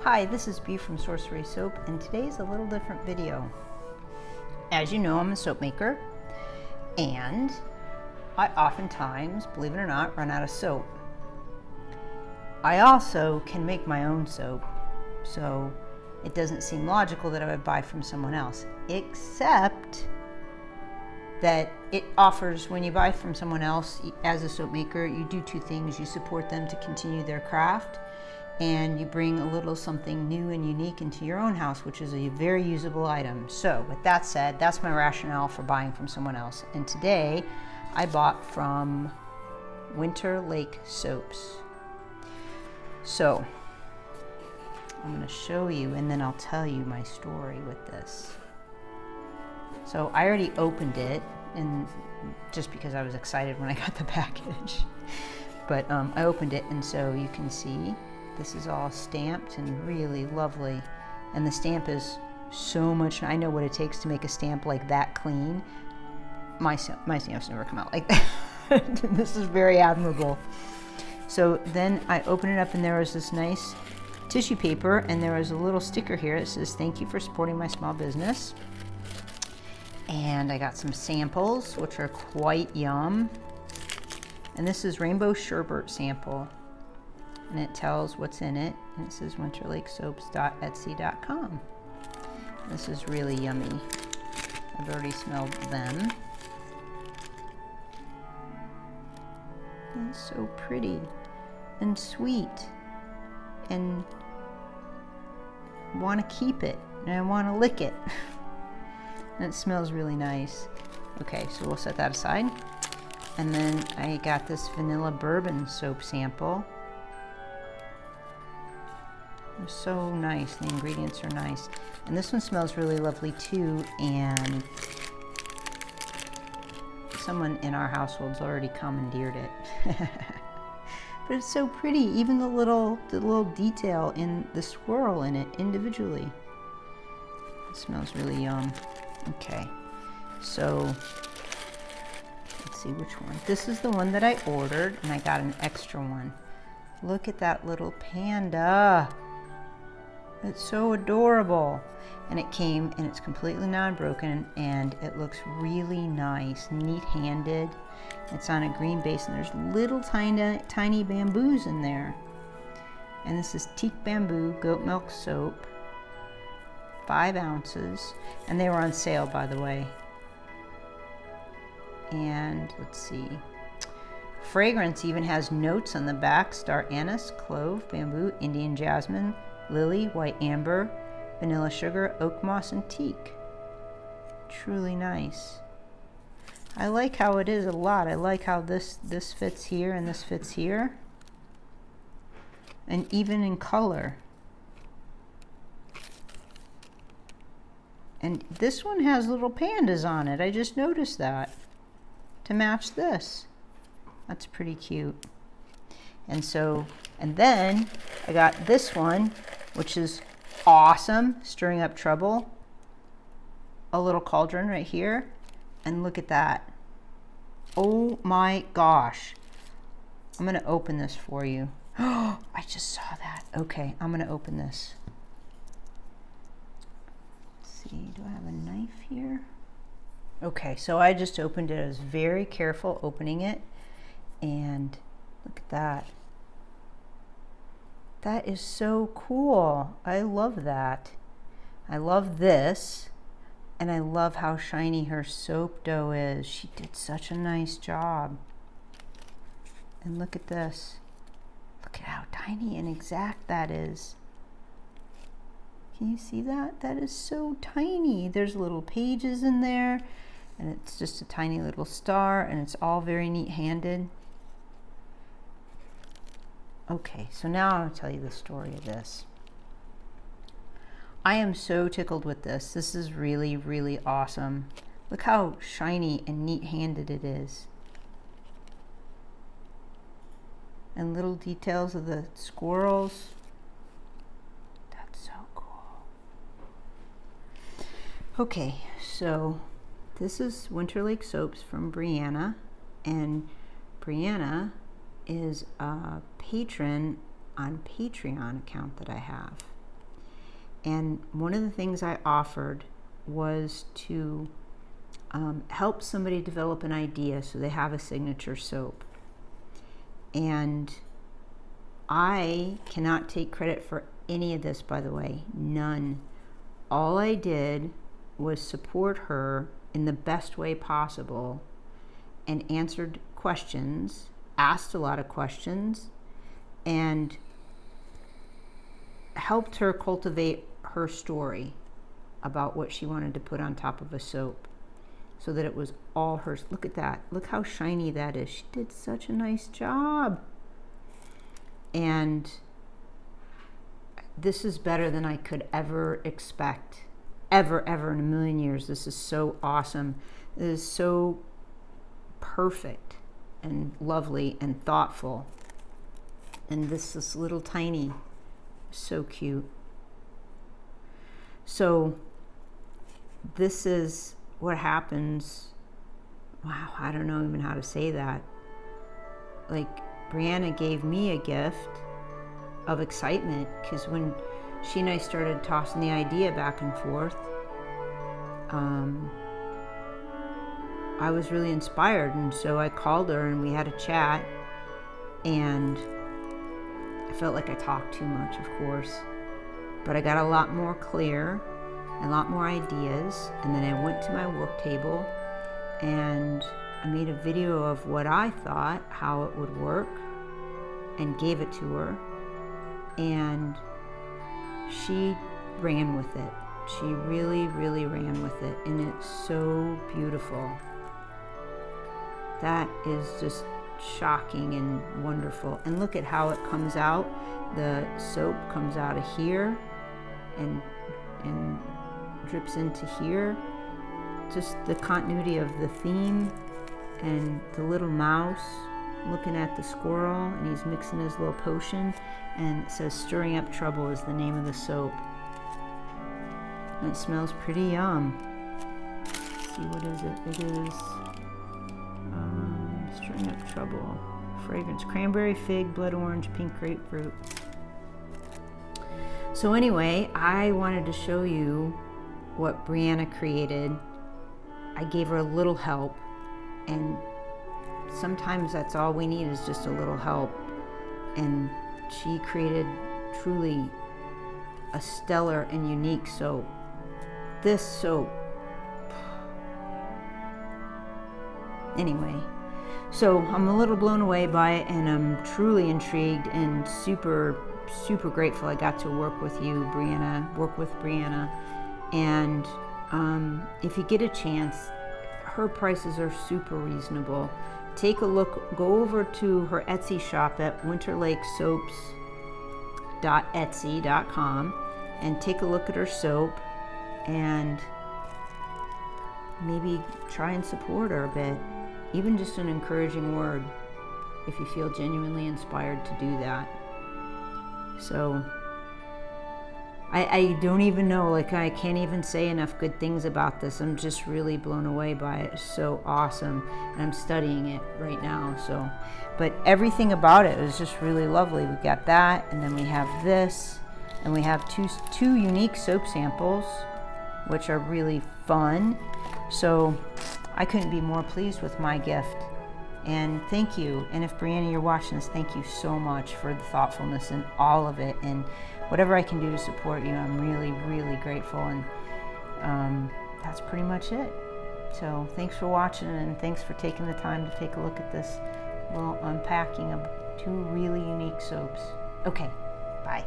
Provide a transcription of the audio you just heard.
Hi, this is B from Sorcery Soap, and today's a little different video. As you know, I'm a soap maker, and I oftentimes, believe it or not, run out of soap. I also can make my own soap, so it doesn't seem logical that I would buy from someone else, except that it offers, when you buy from someone else as a soap maker, you do two things. You support them to continue their craft, and you bring a little something new and unique into your own house, which is a very usable item. So with that said, that's my rationale for buying from someone else. And today I bought from Winterlake Soaps. So I'm going to show you, and then I'll tell you my story with this. So I already opened it, and just because I was excited when I got the package, but I opened it, and so you can see this is all stamped and really lovely. And the stamp is so much, I know what it takes to make a stamp like that clean. My stamps never come out like that. This is very admirable. So then I open it up, and there was this nice tissue paper, and there was a little sticker here that says, "Thank you for supporting my small business." And I got some samples, which are quite yum. And this is rainbow sherbet sample. And it tells what's in it, and it says winterlakesoaps.etsy.com. This is really yummy. I've already smelled them. It's so pretty and sweet, and want to keep it, and I want to lick it. And it smells really nice. Okay, so we'll set that aside. And then I got this vanilla bourbon soap sample. They're so nice, the ingredients are nice. And this one smells really lovely too, and someone in our household's already commandeered it. But it's so pretty, even the little detail in the swirl in it individually. It smells really yum. Okay, so let's see which one. This is the one that I ordered, and I got an extra one. Look at that little panda. It's so adorable. And it came, and it's completely non-broken, and it looks really nice, neat-handed. It's on a green base, and there's little tiny bamboos in there. And this is teak bamboo goat milk soap, 5 ounces, and they were on sale, by the way. And let's see, fragrance even has notes on the back: star anise, clove, bamboo, Indian jasmine, lily, white amber, vanilla sugar, oak moss, and teak. Truly nice. I like how it is a lot. I like how this fits here and this fits here, and even in color. And this one has little pandas on it. I just noticed that, to match this. That's pretty cute. And then I got this one, which is awesome, stirring up trouble. A little cauldron right here, and look at that. Oh my gosh. I'm gonna open this for you. Oh, I just saw that. Okay, I'm gonna open this. Let's see, do I have a knife here? Okay, so I just opened it. I was very careful opening it, and look at that. That is so cool. I love that. I love this, and I love how shiny her soap dough is. She did such a nice job. And look at this. Look at how tiny and exact that is. Can you see that? That is so tiny. There's little pages in there, and it's just a tiny little star, and it's all very neat-handed. Okay, so now I'll tell you the story of this. I am so tickled with this. This is really, really awesome. Look how shiny and neat-handed it is. And little details of the squirrels. That's so cool. Okay, so this is Winterlake Soaps from Brianna, and Brianna is a patron on Patreon account that I have. And one of the things I offered was to help somebody develop an idea so they have a signature soap. And I cannot take credit for any of this, by the way, none. All I did was support her in the best way possible and answered questions, asked a lot of questions, and helped her cultivate her story about what she wanted to put on top of a soap so that it was all hers. Look at that. Look how shiny that is. She did such a nice job. And this is better than I could ever expect. Ever in a million years. This is so awesome. This is so perfect and lovely and thoughtful. And this is little tiny. So cute. So this is what happens. Wow, I don't know even how to say that. Like, Brianna gave me a gift of excitement, because when she and I started tossing the idea back and forth, I was really inspired, and so I called her and we had a chat, and I felt like I talked too much, of course, but I got a lot more clear, a lot more ideas. And then I went to my work table and I made a video of what I thought, how it would work, and gave it to her, and she ran with it. She really ran with it, and it's so beautiful. That is just shocking and wonderful. And look at how it comes out. The soap comes out of here and drips into here. Just the continuity of the theme, and the little mouse looking at the squirrel, and he's mixing his little potion, and it says Stirring Up Trouble is the name of the soap. And it smells pretty yum. Let's see, what is it? It is Stirring Up Trouble. Fragrance: cranberry, fig, blood orange, pink grapefruit. So anyway, I wanted to show you what Brianna created. I gave her a little help, and sometimes that's all we need, is just a little help. And she created truly a stellar and unique soap. This soap, anyway, so I'm a little blown away by it, and I'm truly intrigued and super grateful I got to work with you, Brianna, work with Brianna. And if you get a chance, her prices are super reasonable. Take a look, go over to her Etsy shop at winterlakesoaps.etsy.com and take a look at her soap, and maybe try and support her a bit. Even just an encouraging word, if you feel genuinely inspired to do that. So I don't even know, like, I can't even say enough good things about this. I'm just really blown away by it. It's so awesome, and I'm studying it right now. So, but everything about it is just really lovely. We got that, and then we have this, and we have two unique soap samples, which are really fun. So I couldn't be more pleased with my gift. And thank you. And if Brianna, you're watching this, thank you so much for the thoughtfulness and all of it. And whatever I can do to support you, I'm really grateful. And that's pretty much it. So thanks for watching, and thanks for taking the time to take a look at this little unpacking of two really unique soaps. Okay, bye.